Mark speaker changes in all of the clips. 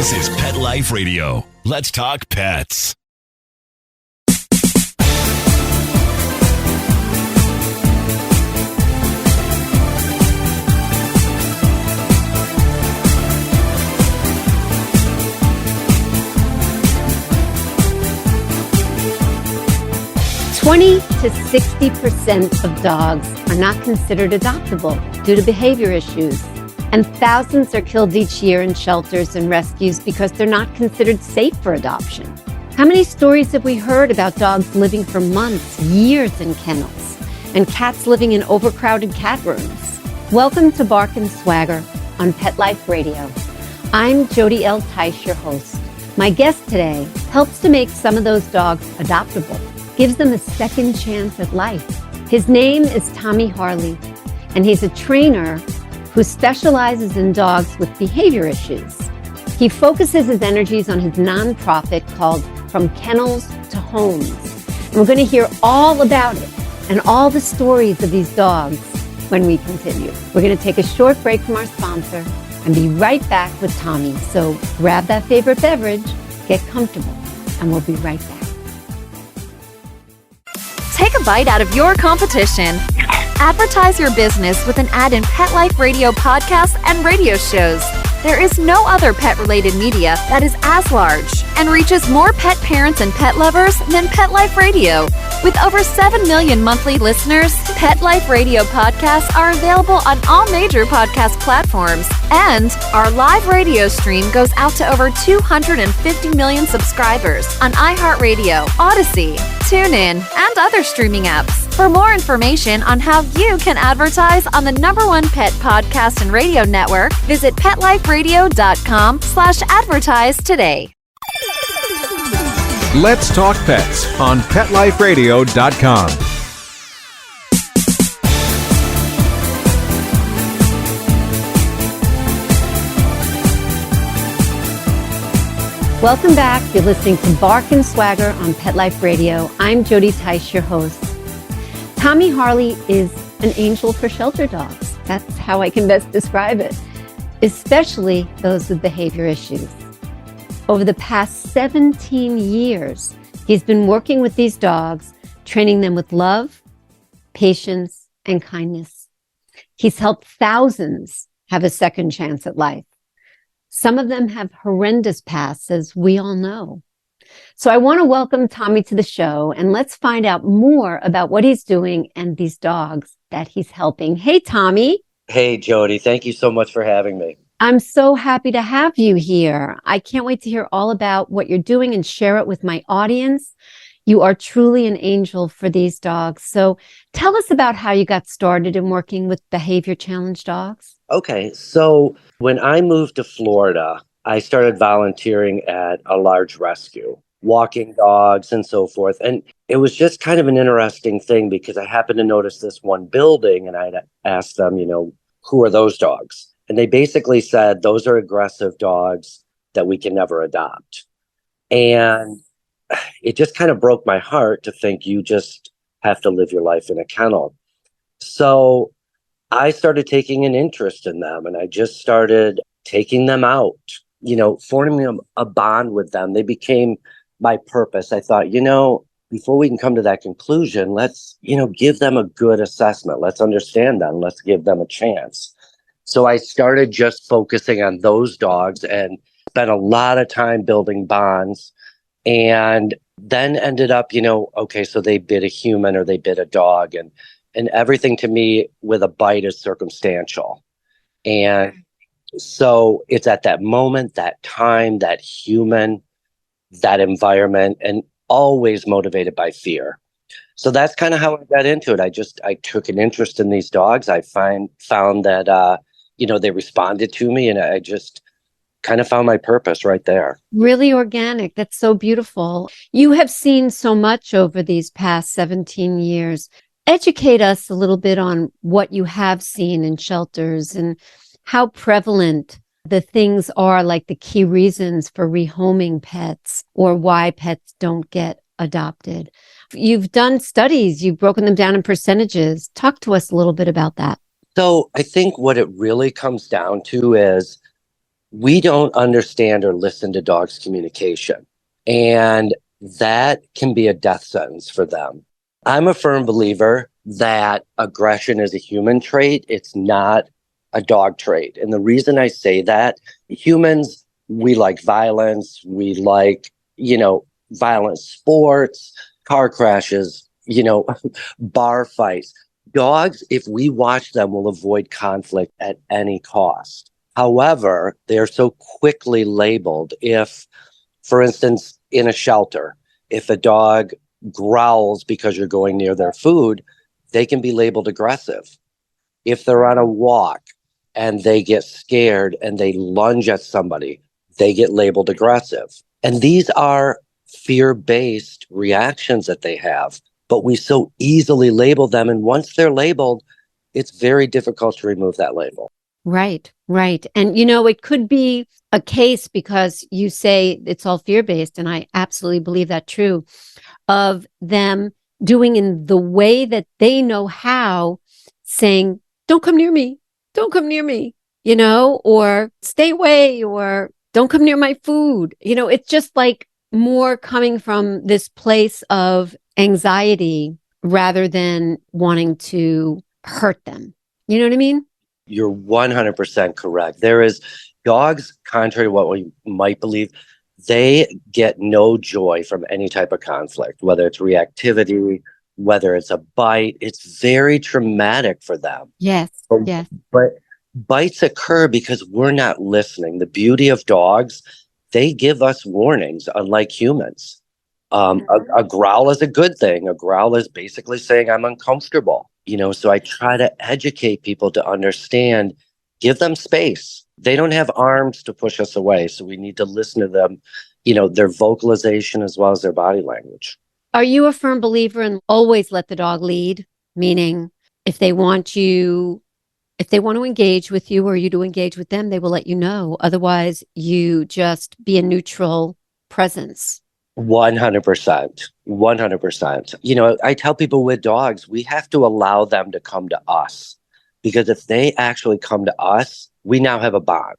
Speaker 1: This is Pet Life Radio. Let's talk pets.
Speaker 2: Twenty to 60% of dogs are not considered adoptable due to behavior issues. And thousands are killed each year in shelters and rescues because they're not considered safe for adoption. How many stories have we heard about dogs living for months, years in kennels, and cats living in overcrowded cat rooms? Welcome to Bark and Swagger on Pet Life Radio. I'm Jody L. Tice, your host. My guest today helps to make some of those dogs adoptable, gives them a second chance at life. His name is Thommy Harley, and he's a trainer who specializes in dogs with behavior issues. He focuses his energies on his nonprofit called From Kennels to Homes. And we're going to hear all about it and all the stories of these dogs when we continue. We're going to take a short break from our sponsor and be right back with Thommy. So grab that favorite beverage, get comfortable, and we'll be right back.
Speaker 3: Take a bite out of your competition. Advertise your business with an ad in Pet Life Radio podcasts and radio shows. There is no other pet-related media that is as large and reaches more pet parents and pet lovers than Pet Life Radio. With over 7 million monthly listeners, Pet Life Radio podcasts are available on all major podcast platforms, and our live radio stream goes out to over 250 million subscribers on iHeartRadio, Odyssey, TuneIn, and other streaming apps. For more information on how you can advertise on the #1 pet podcast and radio network, visit PetLifeRadio.com/advertise today.
Speaker 4: Let's Talk Pets on PetLifeRadio.com.
Speaker 2: Welcome back. You're listening to Bark and Swagger on Pet Life Radio. I'm Jody Tice, your host. Thommy Harley is an angel for shelter dogs. That's how I can best describe it, especially those with behavior issues. Over the past 17 years, he's been working with these dogs, training them with love, patience, and kindness. He's helped thousands have a second chance at life. Some of them have horrendous pasts, as we all know. So I want to welcome Thommy to the show, and let's find out more about what he's doing and these dogs that he's helping. Hey, Thommy.
Speaker 5: Hey, Jody. Thank you so much for having me.
Speaker 2: I'm so happy to have you here. I can't wait to hear all about what you're doing and share it with my audience. You are truly an angel for these dogs. So tell us about how you got started in working with behavior challenged dogs.
Speaker 5: Okay, so when I moved to Florida, I started volunteering at a large rescue, walking dogs and so forth. And it was just kind of an interesting thing because I happened to notice this one building and I'd asked them, who are those dogs? And they basically said, those are aggressive dogs that we can never adopt. And it just kind of broke my heart to think you just have to live your life in a kennel. So I started taking an interest in them and I just started taking them out, forming a bond with them. They became my purpose. I thought, before we can come to that conclusion, let's, give them a good assessment. Let's understand them. Let's give them a chance. So I started just focusing on those dogs and spent a lot of time building bonds, and then ended up, okay, so they bit a human or they bit a dog, and everything to me with a bite is circumstantial. And so it's at that moment, that time, that human, that environment, and always motivated by fear. So that's kind of how I got into it. I took an interest in these dogs. I found that, they responded to me, and I just kind of found my purpose right there.
Speaker 2: Really organic. That's so beautiful. You have seen so much over these past 17 years. Educate us a little bit on what you have seen in shelters and how prevalent the things are, like the key reasons for rehoming pets or why pets don't get adopted. You've done studies, you've broken them down in percentages. Talk to us a little bit about that.
Speaker 5: So I think what it really comes down to is we don't understand or listen to dogs' communication. And that can be a death sentence for them. I'm a firm believer that aggression is a human trait. It's not a dog trait. And the reason I say that, humans, we like violence. We like, violent sports, car crashes, bar fights. Dogs, if we watch them, will avoid conflict at any cost. However, they are so quickly labeled. If, for instance, in a shelter, if a dog growls because you're going near their food, they can be labeled aggressive. If they're on a walk and they get scared and they lunge at somebody, they get labeled aggressive. And these are fear-based reactions that they have, but we so easily label them. And once they're labeled, it's very difficult to remove that label.
Speaker 2: Right, right. And, it could be a case because you say it's all fear-based, and I absolutely believe that true, of them doing in the way that they know how, saying, don't come near me, or stay away, or don't come near my food. It's just like more coming from this place of anxiety rather than wanting to hurt them. You know what I mean?
Speaker 5: You're 100% correct. There is dogs, contrary to what we might believe, they get no joy from any type of conflict, whether it's reactivity, whether it's a bite. It's very traumatic for them.
Speaker 2: Yes,
Speaker 5: But,
Speaker 2: yes.
Speaker 5: but bites occur because we're not listening. The beauty of dogs, they give us warnings, unlike humans. A growl is a good thing. A growl is basically saying I'm uncomfortable. So I try to educate people to understand, give them space. They don't have arms to push us away. So we need to listen to them, their vocalization as well as their body language.
Speaker 2: Are you a firm believer in always let the dog lead? Meaning if they want to engage with you or you to engage with them, they will let you know. Otherwise, you just be a neutral presence.
Speaker 5: 100%. 100%. I tell people with dogs, we have to allow them to come to us, because if they actually come to us, we now have a bond.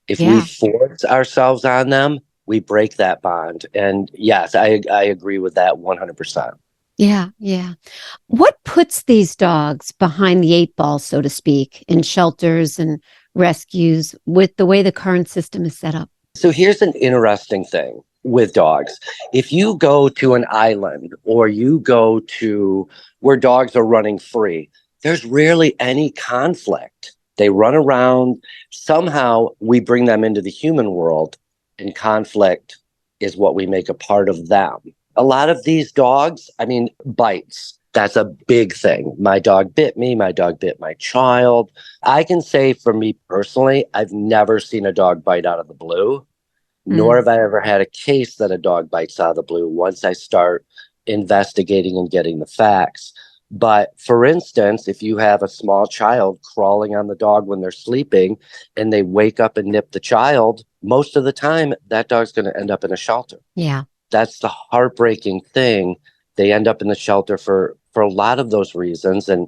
Speaker 5: If we force ourselves on them, we break that bond. And yes, I agree with that 100%.
Speaker 2: Yeah, yeah. What puts these dogs behind the eight ball, so to speak, in shelters and rescues with the way the current system is set up?
Speaker 5: So here's an interesting thing with dogs. If you go to an island or you go to where dogs are running free, there's rarely any conflict. They run around. Somehow we bring them into the human world, and conflict is what we make a part of them. A lot of these dogs, bites, that's a big thing. My dog bit me. My dog bit my child. I can say for me personally, I've never seen a dog bite out of the blue. Nor have I ever had a case that a dog bites out of the blue once I start investigating and getting the facts. But for instance, if you have a small child crawling on the dog when they're sleeping and they wake up and nip the child, most of the time that dog's going to end up in a shelter.
Speaker 2: Yeah.
Speaker 5: That's the heartbreaking thing. They end up in the shelter for a lot of those reasons. And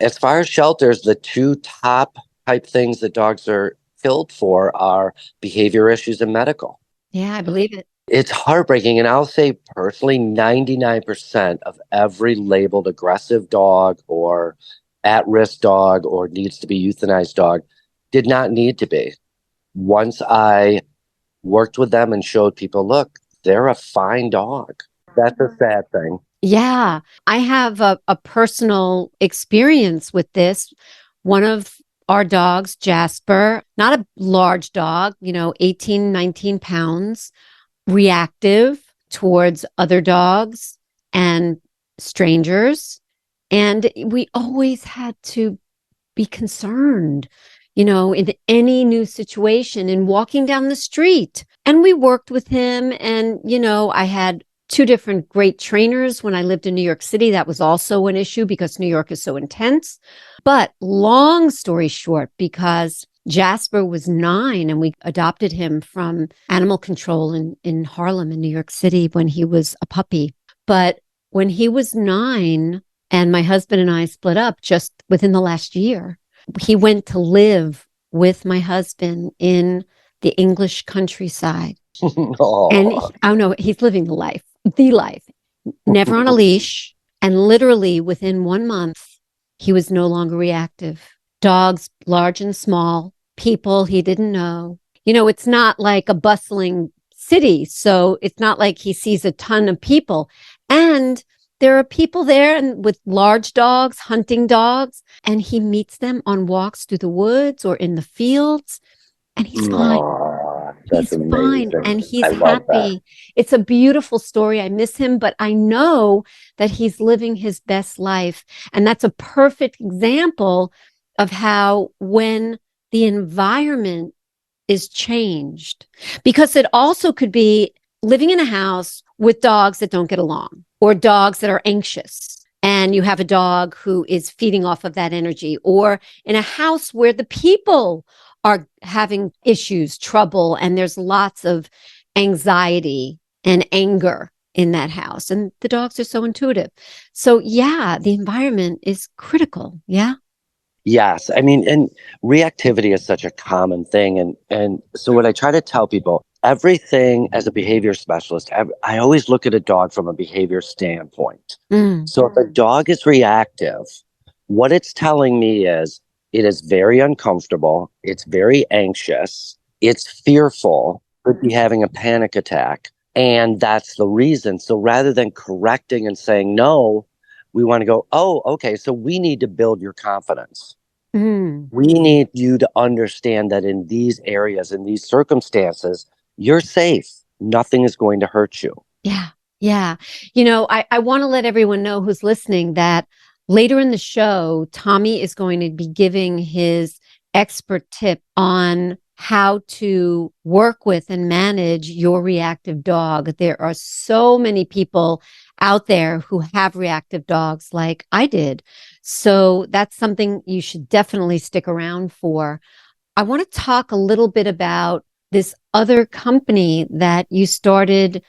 Speaker 5: as far as shelters, the two top type things that dogs are killed for are behavior issues and medical.
Speaker 2: Yeah, I believe it.
Speaker 5: It's heartbreaking. And I'll say personally, 99% of every labeled aggressive dog or at-risk dog or needs to be euthanized dog did not need to be. Once I worked with them and showed people, look, they're a fine dog. That's a sad thing.
Speaker 2: Yeah, I have a personal experience with this. One of our dogs, Jasper, not a large dog, 18, 19 pounds, reactive towards other dogs and strangers. And we always had to be concerned, in any new situation and walking down the street. And we worked with him. And, I had two different great trainers when I lived in New York City. That was also an issue because New York is so intense. But long story short, because Jasper was 9 and we adopted him from animal control in Harlem in New York City when he was a puppy. But when he was 9 and my husband and I split up just within the last year, he went to live with my husband in the English countryside. And
Speaker 5: Oh,
Speaker 2: oh no, he's living the life, never on a leash. And literally within 1 month, he was no longer reactive. Dogs, large and small, people he didn't know. It's not like a bustling city. So it's not like he sees a ton of people. And there are people there and with large dogs, hunting dogs, and he meets them on walks through the woods or in the fields, and he's fine.
Speaker 5: that's
Speaker 2: He's fine
Speaker 5: amazing.
Speaker 2: and
Speaker 5: I
Speaker 2: he's
Speaker 5: love that.
Speaker 2: happy. It's a beautiful story. I miss him, but I know that he's living his best life. And that's a perfect example of how when the environment is changed, because it also could be living in a house with dogs that don't get along or dogs that are anxious. And you have a dog who is feeding off of that energy, or in a house where the people are having issues, trouble, and there's lots of anxiety and anger in that house. And the dogs are so intuitive. So yeah, the environment is critical. Yeah.
Speaker 5: Yes. I mean, and reactivity is such a common thing. And so what I try to tell people, everything as a behavior specialist, I always look at a dog from a behavior standpoint.
Speaker 2: Mm.
Speaker 5: So if a dog is reactive, what it's telling me is it is very uncomfortable. It's very anxious. It's fearful, could be having a panic attack. And that's the reason. So rather than correcting and saying no, we want to go, oh, okay, so we need to build your confidence.
Speaker 2: Mm.
Speaker 5: We need you to understand that in these areas, in these circumstances, you're safe. Nothing is going to hurt you.
Speaker 2: Yeah. Yeah. I want to let everyone know who's listening that later in the show, Thommy is going to be giving his expert tip on how to work with and manage your reactive dog. There are so many people out there who have reactive dogs like I did. So that's something you should definitely stick around for. I want to talk a little bit about this other company that you started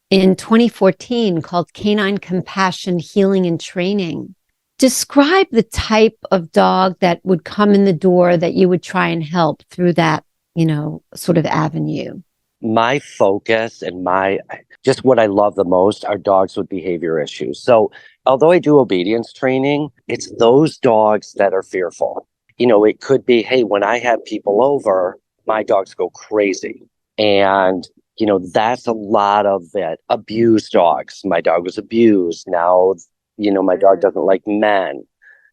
Speaker 2: in 2014 called Canine Compassion Healing and Training. Describe the type of dog that would come in the door that you would try and help through that, sort of avenue.
Speaker 5: My focus and just what I love the most are dogs with behavior issues. So although I do obedience training, it's those dogs that are fearful. It could be, hey, when I have people over, my dogs go crazy. And that's a lot of it. Abused dogs. My dog was abused. Now, my dog doesn't like men.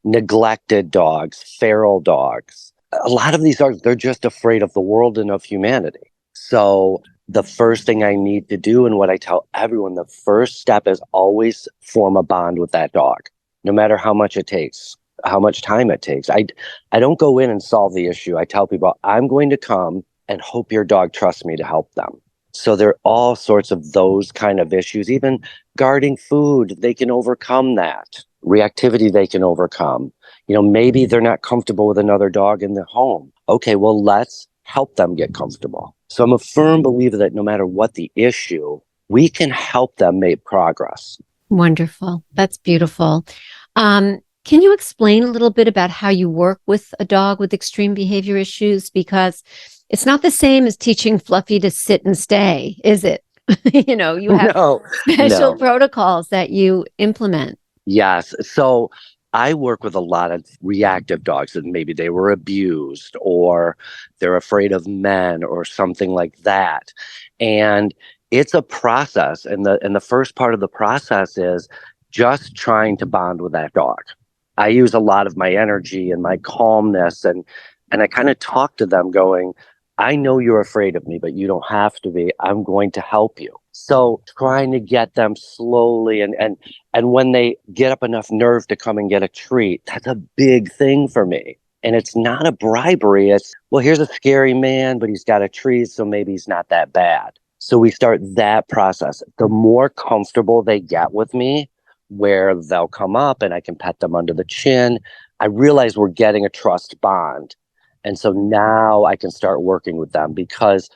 Speaker 5: Neglected dogs, feral dogs. A lot of these dogs, they're just afraid of the world and of humanity. So the first thing I need to do, and what I tell everyone, the first step is always form a bond with that dog, no matter how much it takes, how much time it takes. I don't go in and solve the issue. I tell people, I'm going to come and hope your dog trusts me to help them. So there are all sorts of those kind of issues. Even guarding food, they can overcome that. Reactivity, they can overcome. Maybe they're not comfortable with another dog in the home. Okay, well, let's help them get comfortable. So I'm a firm believer that no matter what the issue, we can help them make progress.
Speaker 2: Wonderful. That's beautiful. Can you explain a little bit about how you work with a dog with extreme behavior issues? Because it's not the same as teaching Fluffy to sit and stay, is it? You have special protocols that you implement.
Speaker 5: Yes. So I work with a lot of reactive dogs that maybe they were abused or they're afraid of men or something like that. And it's a process. And the first part of the process is just trying to bond with that dog. I use a lot of my energy and my calmness and I kind of talk to them going, I know you're afraid of me, but you don't have to be. I'm going to help you. So trying to get them slowly and when they get up enough nerve to come and get a treat, that's a big thing for me. And it's not a bribery. It's, well, here's a scary man, but he's got a treat, so maybe he's not that bad. So we start that process. The more comfortable they get with me, where they'll come up and I can pet them under the chin, I realize we're getting a trust bond. And so now I can start working with them because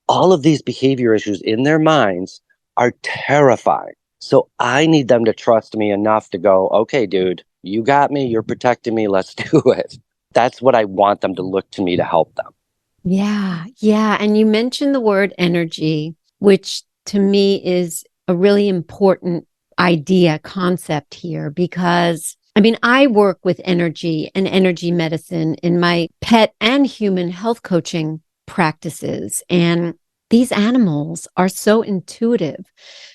Speaker 5: all of these behavior issues in their minds are terrifying. So I need them to trust me enough to go, okay, dude, you got me. You're protecting me. Let's do it. That's what I want them to look to me to help them.
Speaker 2: Yeah. Yeah. And you mentioned the word energy, which to me is a really important idea, concept here, because I mean, I work with energy and energy medicine in my pet and human health coaching practices. And these animals are so intuitive.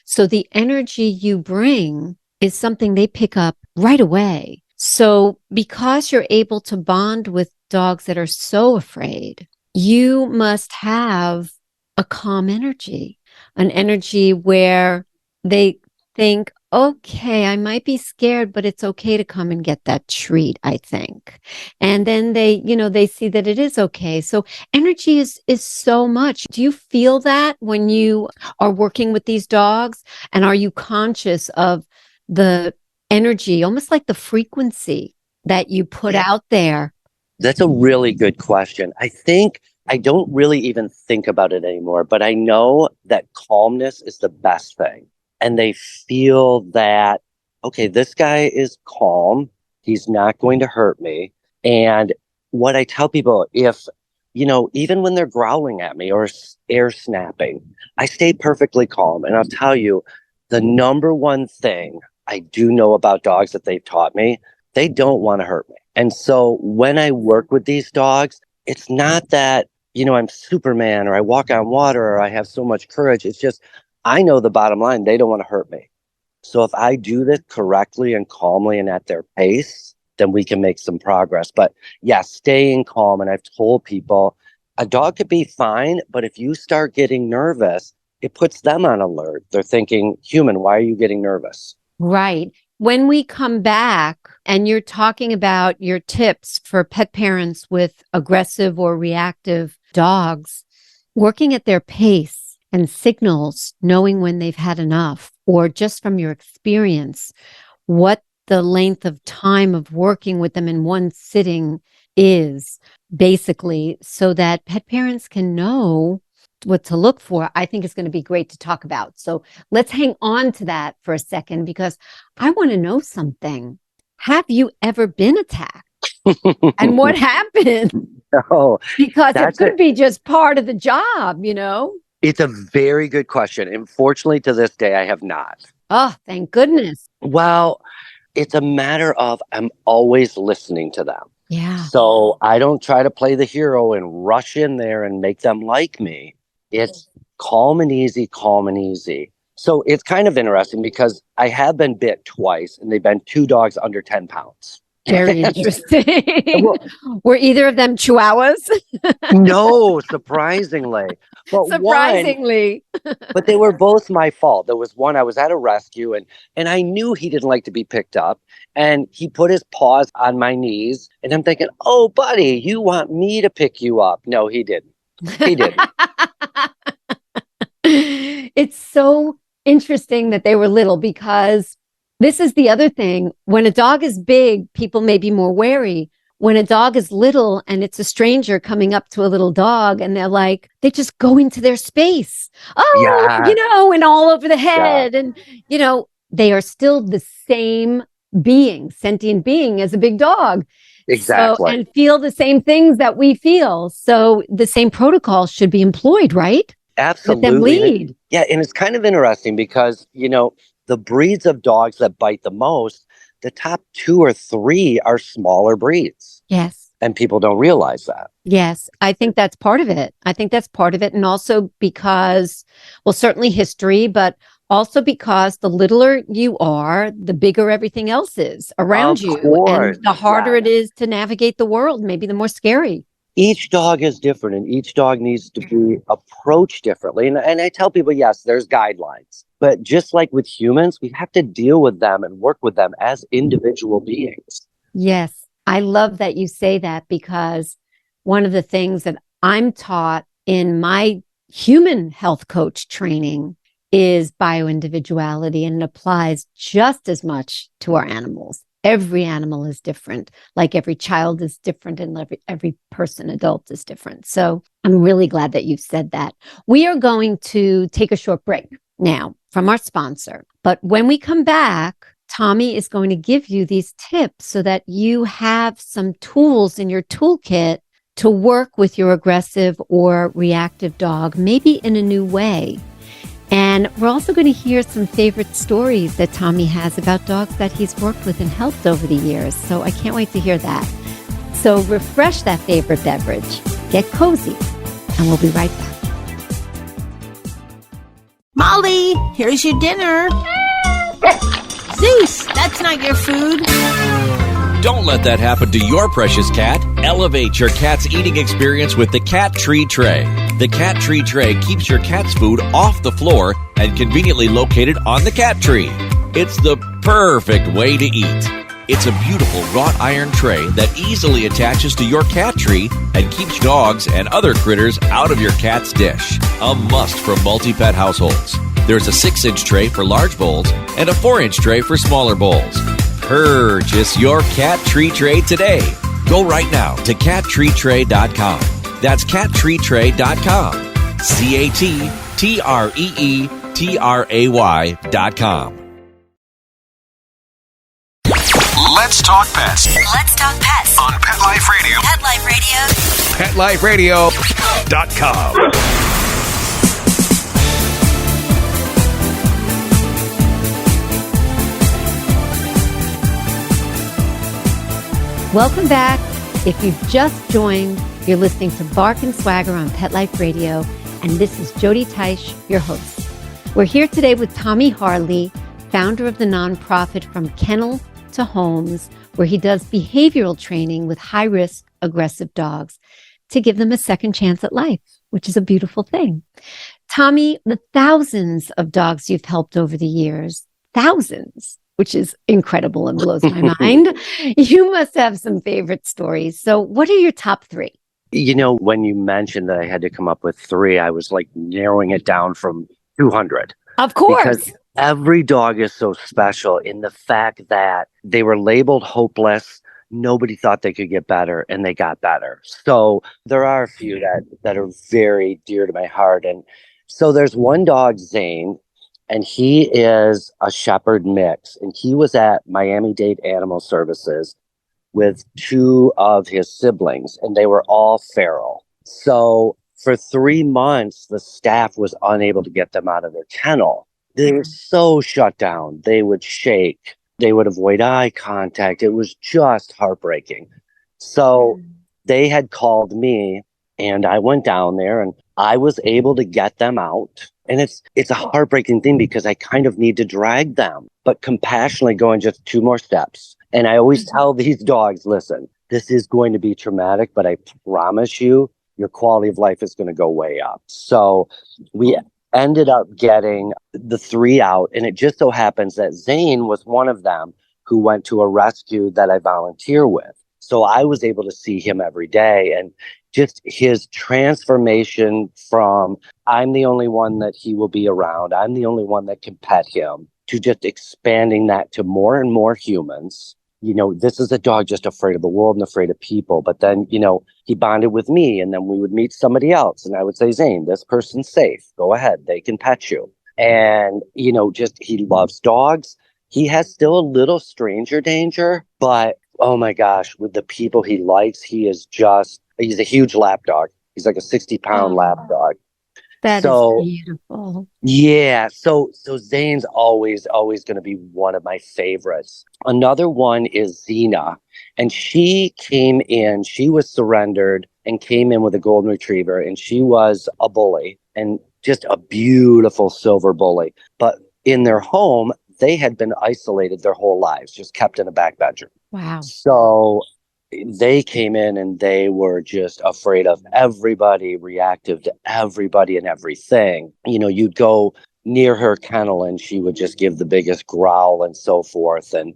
Speaker 2: So the energy you bring is something they pick up right away. So because you're able to bond with dogs that are so afraid, you must have a calm energy, an energy where they think, okay, I might be scared, but it's okay to come and get that treat, I think. And then they see that it is okay. So energy is so much. Do you feel that when you are working with these dogs? And are you conscious of the energy, almost like the frequency that you put out there?
Speaker 5: That's a really good question. I think I don't really even think about it anymore, but I know that calmness is the best thing. And they feel that, okay, this guy is calm. He's not going to hurt me. And what I tell people, if, even when they're growling at me or air snapping, I stay perfectly calm. And I'll tell you, the number one thing I do know about dogs that they've taught me, they don't want to hurt me. And so when I work with these dogs, it's not that, I'm Superman or I walk on water or I have so much courage. It's just, I know the bottom line, they don't want to hurt me. So if I do this correctly and calmly and at their pace, then we can make some progress. But yeah, staying calm. And I've told people a dog could be fine, but if you start getting nervous, it puts them on alert. They're thinking, human, why are you getting nervous?
Speaker 2: Right. When we come back and you're talking about your tips for pet parents with aggressive or reactive dogs, working at their pace and signals, knowing when they've had enough, or just from your experience, what the length of time of working with them in one sitting is, basically, so that pet parents can know what to look for, I think is going to be great to talk about. So let's hang on to that for a second, because I want to know something. Have you ever been attacked? And what happened?
Speaker 5: Oh,
Speaker 2: Because it
Speaker 5: that's
Speaker 2: could
Speaker 5: it.
Speaker 2: be just part of the job.
Speaker 5: It's a very good question. Unfortunately, to this day, I have not.
Speaker 2: Oh, thank goodness.
Speaker 5: Well, it's a matter of I'm always listening to them.
Speaker 2: Yeah.
Speaker 5: So I don't try to play the hero and rush in there and make them like me. It's calm and easy, calm and easy. So it's kind of interesting because I have been bit twice and they've been two dogs under 10 pounds.
Speaker 2: Very interesting.
Speaker 5: Well,
Speaker 2: Were either of them chihuahuas?
Speaker 5: no, surprisingly. But
Speaker 2: Surprisingly.
Speaker 5: but they were both my fault. There was one, I was at a rescue and I knew he didn't like to be picked up. And he put his paws on my knees. And I'm thinking, oh, buddy, you want me to pick you up? No, he didn't. He didn't.
Speaker 2: It's so interesting that they were little, because this is the other thing. When a dog is big, people may be more wary. When a dog is little and it's a stranger coming up to a little dog and they just go into their space. Oh,
Speaker 5: Yeah.
Speaker 2: and all over the
Speaker 5: Yeah.
Speaker 2: head. And, they are still the same being, sentient being as a big dog.
Speaker 5: Exactly.
Speaker 2: So, and feel the same things that we feel. So the same protocol should be employed, right? Let them
Speaker 5: Absolutely.
Speaker 2: lead.
Speaker 5: Yeah. And it's kind of interesting because, the breeds of dogs that bite the most, the top two or three are smaller breeds.
Speaker 2: Yes.
Speaker 5: And people don't realize that.
Speaker 2: Yes. I think that's part of it. And also because, well, certainly history, but also because the littler you are, the bigger everything else is around
Speaker 5: Of
Speaker 2: you.
Speaker 5: course.
Speaker 2: And the harder
Speaker 5: Yeah.
Speaker 2: it is to navigate the world, maybe the more scary.
Speaker 5: Each dog is different and each dog needs to be approached differently. And I tell people, yes, there's guidelines, but just like with humans, we have to deal with them and work with them as individual beings.
Speaker 2: Yes. I love that you say that, because one of the things that I'm taught in my human health coach training is bioindividuality, and it applies just as much to our animals. Every animal is different, like every child is different, and every person, adult, is different. So I'm really glad that you've said that. We are going to take a short break now from our sponsor. But when we come back, Thommy is going to give you these tips so that you have some tools in your toolkit to work with your aggressive or reactive dog, maybe in a new way. And we're also going to hear some favorite stories that Thommy has about dogs that he's worked with and helped over the years. So I can't wait to hear that. So refresh that favorite beverage, get cozy, and we'll be right back.
Speaker 6: Molly, here's your dinner. Zeus, that's not your food.
Speaker 7: Don't let that happen to your precious cat. Elevate your cat's eating experience with the Cat Tree Tray. The Cat Tree Tray keeps your cat's food off the floor and conveniently located on the cat tree. It's the perfect way to eat. It's a beautiful wrought iron tray that easily attaches to your cat tree and keeps dogs and other critters out of your cat's dish. A must for multi-pet households. There's a 6-inch tray for large bowls and a 4-inch tray for smaller bowls. Purchase your Cat Tree Tray today. Go right now to cattreetray.com. That's cattreetray.com. CATTREETRAY.com.
Speaker 1: Let's talk pets
Speaker 8: Let's talk pets
Speaker 1: on Pet Life Radio.
Speaker 8: Pet Life Radio.
Speaker 1: PetLifeRadio.com.
Speaker 2: Welcome back. If you've just joined, you're listening to Bark and Swagger on Pet Life Radio, and this is Jody Teich, your host. We're here today with Thommy Harley, founder of the nonprofit From Kennel to Homes, where he does behavioral training with high-risk, aggressive dogs to give them a second chance at life, which is a beautiful thing. Thommy, the thousands of dogs you've helped over the years, thousands, which is incredible and blows my mind. You must have some favorite stories. So what are your top 3?
Speaker 5: You know, when you mentioned that I had to come up with 3, I was like narrowing it down from 200.
Speaker 2: Of course.
Speaker 5: Because every dog is so special in the fact that they were labeled hopeless. Nobody thought they could get better, and they got better. So there are a few that are very dear to my heart. And so there's one dog, Zane, and he is a shepherd mix. And he was at Miami-Dade Animal Services with 2 of his siblings, and they were all feral. So for 3 months, the staff was unable to get them out of their kennel. They were so shut down. They would shake. They would avoid eye contact. It was just heartbreaking. So they had called me, and I went down there, and I was able to get them out. And it's a heartbreaking thing because I kind of need to drag them, but compassionately going just 2 more steps. And I always tell these dogs, listen, this is going to be traumatic, but I promise you, your quality of life is going to go way up. So we ended up getting the 3 out. And it just so happens that Zane was one of them who went to a rescue that I volunteer with. So I was able to see him every day, and just his transformation from I'm the only one that he will be around, I'm the only one that can pet him, to just expanding that to more and more humans. You know, this is a dog just afraid of the world and afraid of people. But then, you know, he bonded with me, and then we would meet somebody else. And I would say, Zane, this person's safe. Go ahead. They can pet you. And, you know, just he loves dogs. He has still a little stranger danger, but oh my gosh, with the people he likes, he's a huge lap dog. He's like a 60-pound lap dog.
Speaker 2: That is beautiful.
Speaker 5: Yeah. So Zane's always going to be one of my favorites. Another one is Xena. And she came in, she was surrendered and came in with a golden retriever. And she was a bully, and just a beautiful silver bully. But in their home, they had been isolated their whole lives, just kept in a back bedroom.
Speaker 2: Wow.
Speaker 5: So they came in and they were just afraid of everybody, reactive to everybody and everything. You know, you'd go near her kennel and she would just give the biggest growl and so forth. And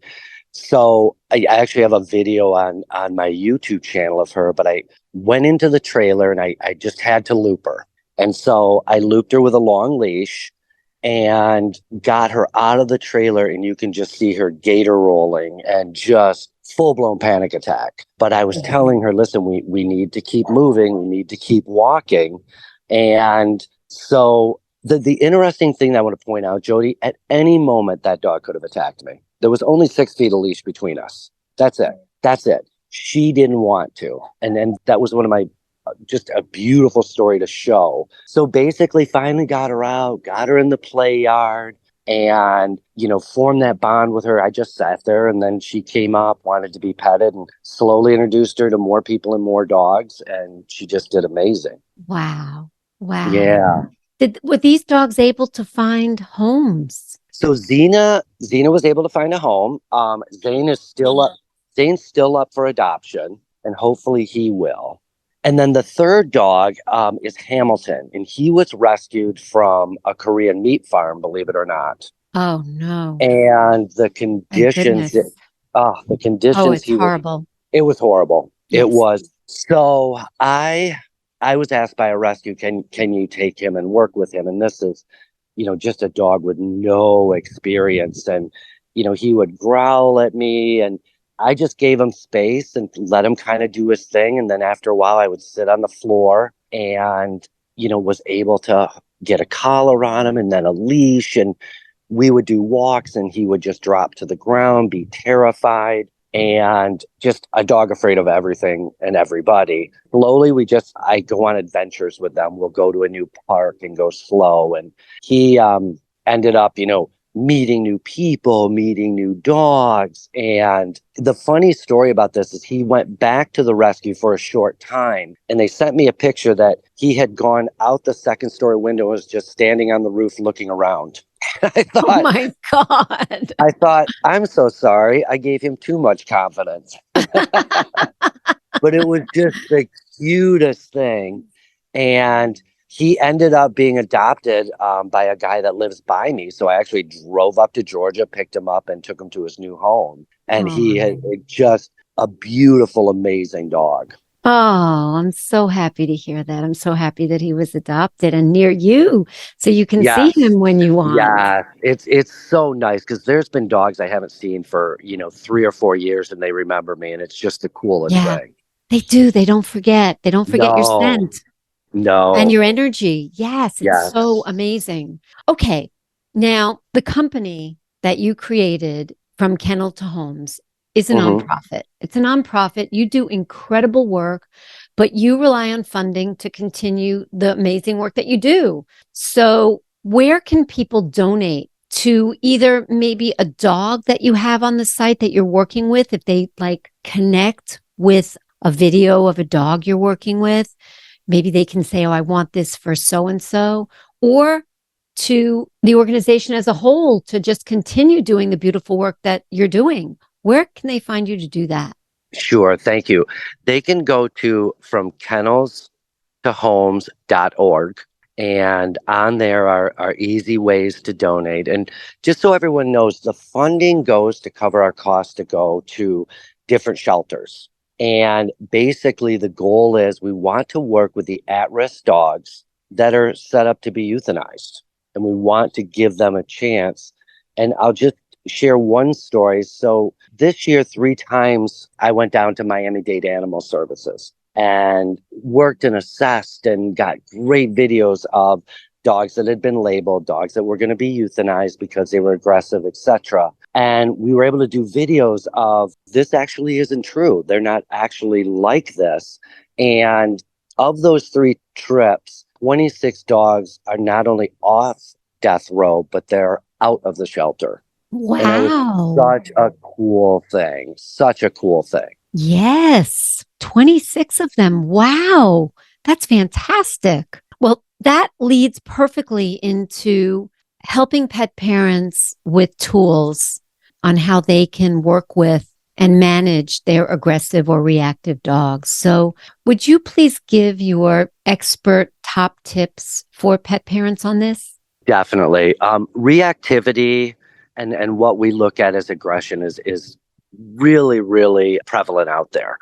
Speaker 5: so I actually have a video on my YouTube channel of her, but I went into the trailer and I just had to loop her. And so I looped her with a long leash and got her out of the trailer, and you can just see her gator rolling and just full-blown panic attack. But I was telling her, listen, we need to keep moving. We need to keep walking. And so the interesting thing that I want to point out, Jody, at any moment that dog could have attacked me. There was only 6 feet of leash between us. That's it. she didn't want to. And then that was one of my just a beautiful story to show. So basically finally got her out, got her in the play yard, and, formed that bond with her. I just sat there, and then she came up, wanted to be petted, and slowly introduced her to more people and more dogs. And she just did amazing.
Speaker 2: Wow. Wow.
Speaker 5: Yeah.
Speaker 2: Were these dogs able to find homes?
Speaker 5: So Xena was able to find a home. Zane's still up for adoption, and hopefully he will. And then the third dog is Hamilton, and he was rescued from a Korean meat farm, believe it or not.
Speaker 2: Oh no!
Speaker 5: And the
Speaker 2: Thank
Speaker 5: conditions,
Speaker 2: goodness.
Speaker 5: the conditions
Speaker 2: It's horrible.
Speaker 5: It was horrible.
Speaker 2: Yes.
Speaker 5: It was. So I was asked by a rescue, can you take him and work with him? And this is, just a dog with no experience, and he would growl at me, and I just gave him space and let him kind of do his thing. And then after a while, I would sit on the floor and, was able to get a collar on him and then a leash. And we would do walks, and he would just drop to the ground, be terrified, and just a dog afraid of everything and everybody. Slowly, I go on adventures with them. We'll go to a new park and go slow. And he ended up, meeting new people, meeting new dogs. And the funny story about this is he went back to the rescue for a short time, and they sent me a picture that he had gone out the second story window and was just standing on the roof looking around.
Speaker 2: Oh my God.
Speaker 5: I thought, I'm so sorry. I gave him too much confidence. But it was just the cutest thing. And he ended up being adopted by a guy that lives by me. So I actually drove up to Georgia, picked him up, and took him to his new home. And he had just a beautiful, amazing dog.
Speaker 2: Oh, I'm so happy to hear that. I'm so happy that he was adopted and near you, so you can see him when you want.
Speaker 5: Yeah, it's so nice, because there's been dogs I haven't seen for 3 or 4 years, and they remember me, and it's just the coolest thing.
Speaker 2: They do. They don't forget. They don't forget your scent.
Speaker 5: No.
Speaker 2: And your energy. Yes, it's so amazing. Okay, now the company that you created, From Kennel to Homes, is a nonprofit. It's a nonprofit. You do incredible work, but you rely on funding to continue the amazing work that you do. So where can people donate to either maybe a dog that you have on the site that you're working with, if they connect with a video of a dog you're working with? Maybe they can say, oh, I want this for so-and-so, or to the organization as a whole to just continue doing the beautiful work that you're doing. Where can they find you to do that?
Speaker 5: Sure. Thank you. They can go to fromkennelstohomes.org, and on there are easy ways to donate. And just so everyone knows, the funding goes to cover our costs to go to different shelters. And basically the goal is we want to work with the at-risk dogs that are set up to be euthanized, and we want to give them a chance. And I'll just share one story. So this year, 3 times I went down to Miami-Dade Animal Services and worked and assessed and got great videos of dogs that had been labeled, dogs that were going to be euthanized because they were aggressive, etc. And we were able to do videos of this actually isn't true. They're not actually like this. And of those 3 trips, 26 dogs are not only off death row, but they're out of the shelter.
Speaker 2: Wow.
Speaker 5: And it was such a cool thing. Such a cool thing.
Speaker 2: Yes. 26 of them. Wow. That's fantastic. Well, that leads perfectly into helping pet parents with tools on how they can work with and manage their aggressive or reactive dogs. So would you please give your expert top tips for pet parents on this?
Speaker 5: Definitely. Reactivity and what we look at as aggression is really, really prevalent out there,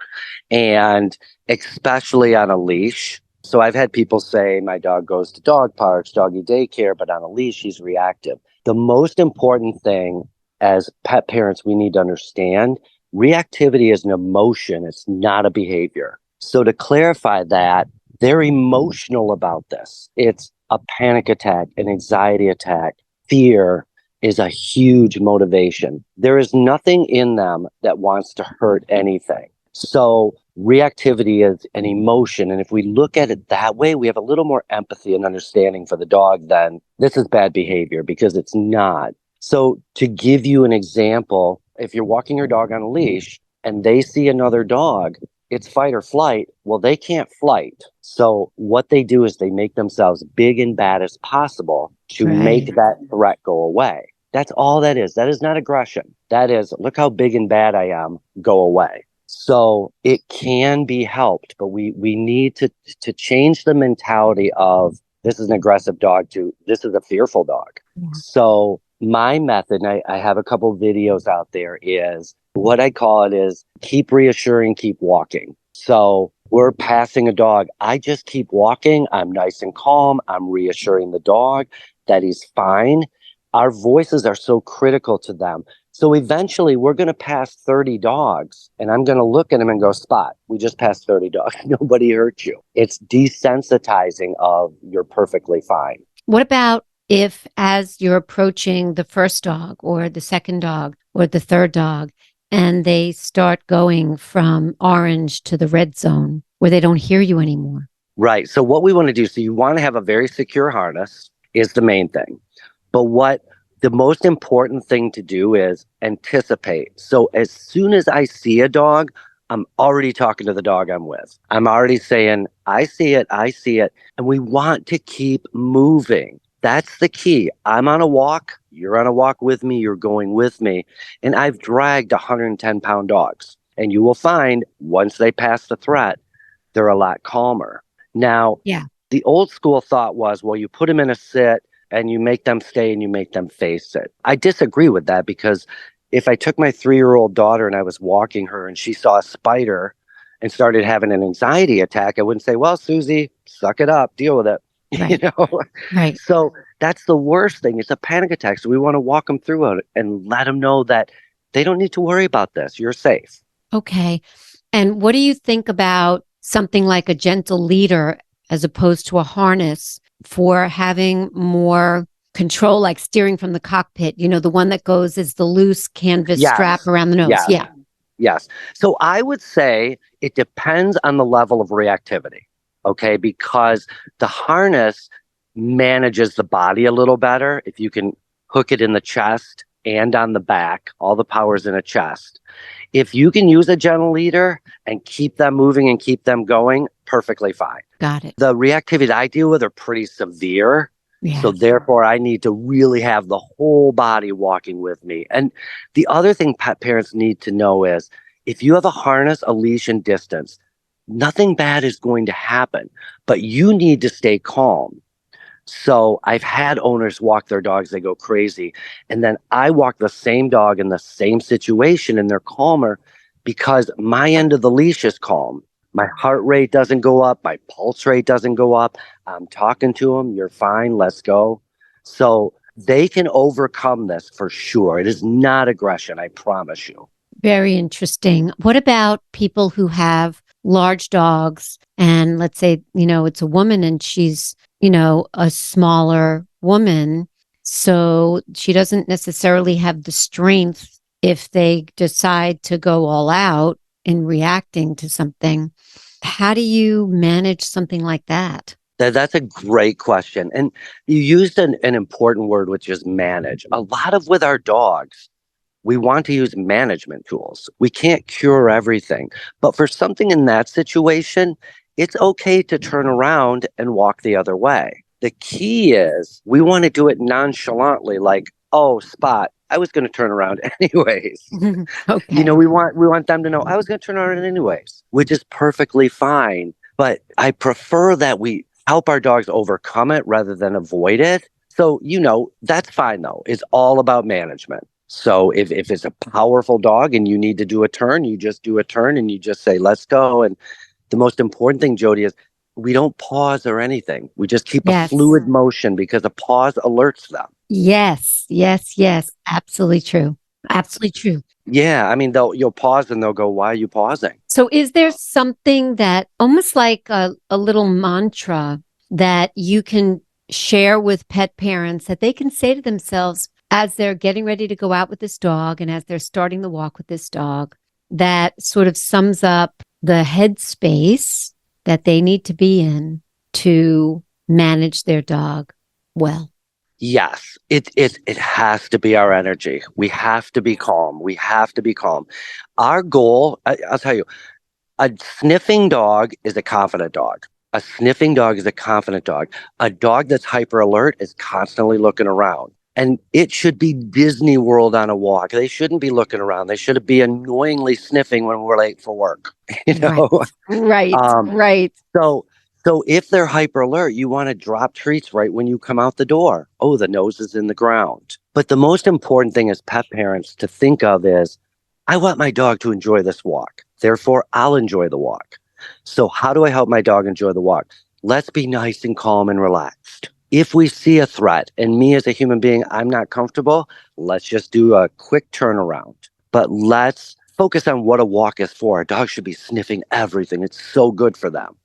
Speaker 5: and especially on a leash. So I've had people say, my dog goes to dog parks, doggy daycare, but on a leash, he's reactive. The most important thing as pet parents we need to understand, reactivity is an emotion. It's not a behavior. So to clarify that, they're emotional about this. It's a panic attack, an anxiety attack, fear is a huge motivation. There is nothing in them that wants to hurt anything. So reactivity is an emotion. And if we look at it that way, we have a little more empathy and understanding for the dog than this is bad behavior, because it's not. So to give you an example, if you're walking your dog on a leash and they see another dog, it's fight or flight. Well, they can't flight. So what they do is they make themselves big and bad as possible to make that threat go away. That's all that is. That is not aggression. That is, look how big and bad I am, go away. So it can be helped, but we need to change the mentality of this is an aggressive dog to this is a fearful dog. Yeah. So my method, and I have a couple videos out there, is what I call it is keep reassuring, keep walking. So we're passing a dog. I just keep walking. I'm nice and calm. I'm reassuring the dog that he's fine. Our voices are so critical to them. So eventually we're going to pass 30 dogs and I'm going to look at them and go, Spot, we just passed 30 dogs. Nobody hurt you. It's desensitizing of you're perfectly fine.
Speaker 2: What about if, as you're approaching the first dog or the second dog or the third dog, and they start going from orange to the red zone where they don't hear you anymore? Right. So what we want to do, so you want to have a very secure harness is the main thing. But what the most important thing to do is anticipate. So as soon as I see a dog, I'm already talking to the dog I'm with. I'm already saying, I see it, I see it. And we want to keep moving. That's the key. I'm on a walk. You're on a walk with me. You're going with me. And I've dragged 110-pound dogs. And you will find once they pass the threat, they're a lot calmer. Now, the old school thought was, well, you put them in a sit and you make them stay and you make them face it. I disagree with that, because if I took my 3-year-old daughter and I was walking her and she saw a spider and started having an anxiety attack, I wouldn't say, well, Susie, suck it up, deal with it. Right. You know? Right. So that's the worst thing. It's a panic attack. So we want to walk them through it and let them know that they don't need to worry about this. You're safe. Okay. And what do you think about something like a gentle leader as opposed to a harness for having more control, like steering from the cockpit? You know, the one that goes is the loose canvas strap around the nose. Yes. So I would say it depends on the level of reactivity. Okay, because the harness manages the body a little better. If you can hook it in the chest and on the back, all the power's in a chest. If you can use a gentle leader and keep them moving and keep them going, perfectly fine. Got it. The reactivity I deal with are pretty severe. Yes. So therefore, I need to really have the whole body walking with me. And the other thing pet parents need to know is if you have a harness, a leash, and distance, nothing bad is going to happen, but you need to stay calm. So I've had owners walk their dogs, they go crazy. And then I walk the same dog in the same situation and they're calmer because my end of the leash is calm. My heart rate doesn't go up. My pulse rate doesn't go up. I'm talking to them. You're fine. Let's go. So they can overcome this for sure. It is not aggression. I promise you. Very interesting. What about people who have large dogs and let's say, you know, it's a woman and she's, you know, a smaller woman. So she doesn't necessarily have the strength if they decide to go all out in reacting to something. How do you manage something like that? That's a great question. And you used an important word, which is manage. A lot of with our dogs, we want to use management tools. We can't cure everything. But for something in that situation, it's okay to turn around and walk the other way. The key is we want to do it nonchalantly, like, oh, Spot, I was going to turn around anyways. Okay. You know, we want them to know I was going to turn around anyways, which is perfectly fine. But I prefer that we help our dogs overcome it rather than avoid it. So, you know, that's fine, though. It's all about management. So if it's a powerful dog and you need to do a turn, you just do a turn and you just say, let's go. And the most important thing, Jody, is we don't pause or anything. We just keep a fluid motion because a pause alerts them. Yes. Absolutely true. Absolutely true. Yeah. I mean, you'll pause and they'll go, why are you pausing? So is there something that almost like a little mantra that you can share with pet parents that they can say to themselves as they're getting ready to go out with this dog and as they're starting the walk with this dog? that sort of sums up the headspace that they need to be in to manage their dog well?
Speaker 5: Yes, it has to be our energy. We have to be calm. We have to be calm. Our goal, I'll tell you, a sniffing dog is a confident dog. A sniffing dog is a confident dog. A dog that's hyper alert is constantly looking around. And it should be Disney World on a walk. They shouldn't be looking around. They should be annoyingly sniffing when we're late for work. You know?
Speaker 2: Right. Right.
Speaker 5: So if they're hyper alert, you want to drop treats right when you come out the door. Oh, the nose is in the ground. But the most important thing as pet parents to think of is, I want my dog to enjoy this walk. Therefore, I'll enjoy the walk. So how do I help my dog enjoy the walk? Let's be nice and calm and relaxed. If we see a threat and me as a human being, I'm not comfortable, let's just do a quick turnaround. But let's focus on what a walk is for. A dog should be sniffing everything. It's so good for them.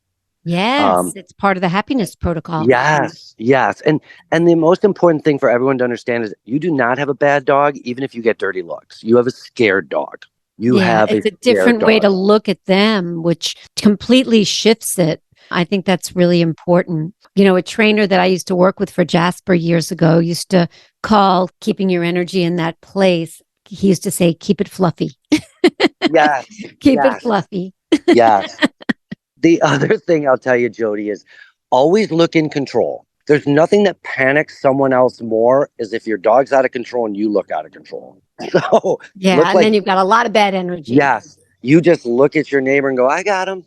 Speaker 2: Yes, it's part of the happiness protocol.
Speaker 5: Yes. And the most important thing for everyone to understand is you do not have a bad dog, even if you get dirty looks. You have a scared dog.
Speaker 2: It's a different way to look at them, which completely shifts it. I think that's really important. You know, a trainer that I used to work with for Jasper years ago used to call keeping your energy in that place. He used to say, keep it fluffy.
Speaker 5: Yes.
Speaker 2: Keep it fluffy.
Speaker 5: Yes. The other thing I'll tell you, Jody, is always look in control. There's nothing that panics someone else more is if your dog's out of control and you look out of control. So
Speaker 2: then you've got a lot of bad energy.
Speaker 5: Yes. You just look at your neighbor and go, I got him.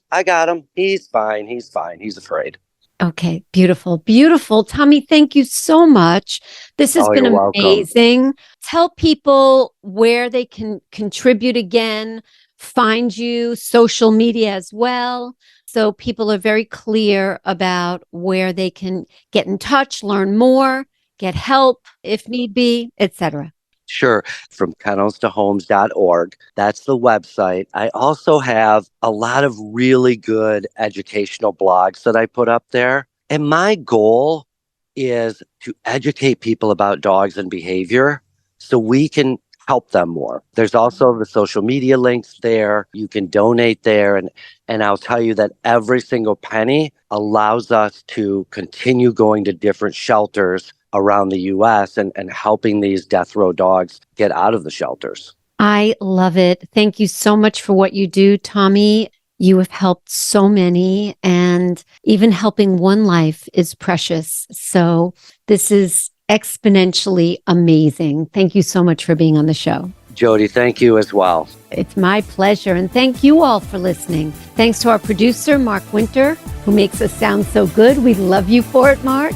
Speaker 5: He's fine. He's afraid.
Speaker 2: Okay. Beautiful. Beautiful. Thommy, thank you so much. This has been amazing. Welcome. Tell people where they can contribute again, find you, social media as well. So people are very clear about where they can get in touch, learn more, get help if need be, etc.
Speaker 5: Sure. From kennelstohomes.org. That's the website. I also have a lot of really good educational blogs that I put up there. And my goal is to educate people about dogs and behavior so we can help them more. There's also the social media links there. You can donate there. And I'll tell you that every single penny allows us to continue going to different shelters around the U.S. and helping these death row dogs get out of the shelters.
Speaker 2: I love it. Thank you so much for what you do, Thommy. You have helped so many, and even helping one life is precious. So this is exponentially amazing. Thank you so much for being on the show.
Speaker 5: Jody, thank you as well.
Speaker 2: It's my pleasure. And thank you all for listening. Thanks to our producer, Mark Winter, who makes us sound so good. We love you for it, Mark.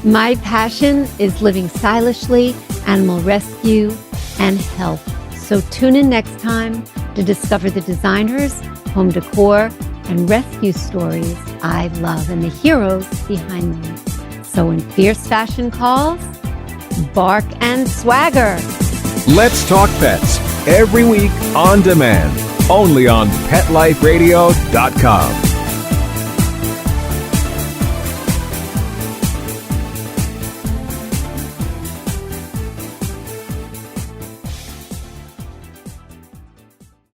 Speaker 2: My passion is living stylishly, animal rescue, and health. So tune in next time to discover the designers, home decor, and rescue stories I love and the heroes behind them. So when fierce fashion calls, bark and swagger.
Speaker 4: Let's Talk Pets, every week on demand, only on PetLifeRadio.com.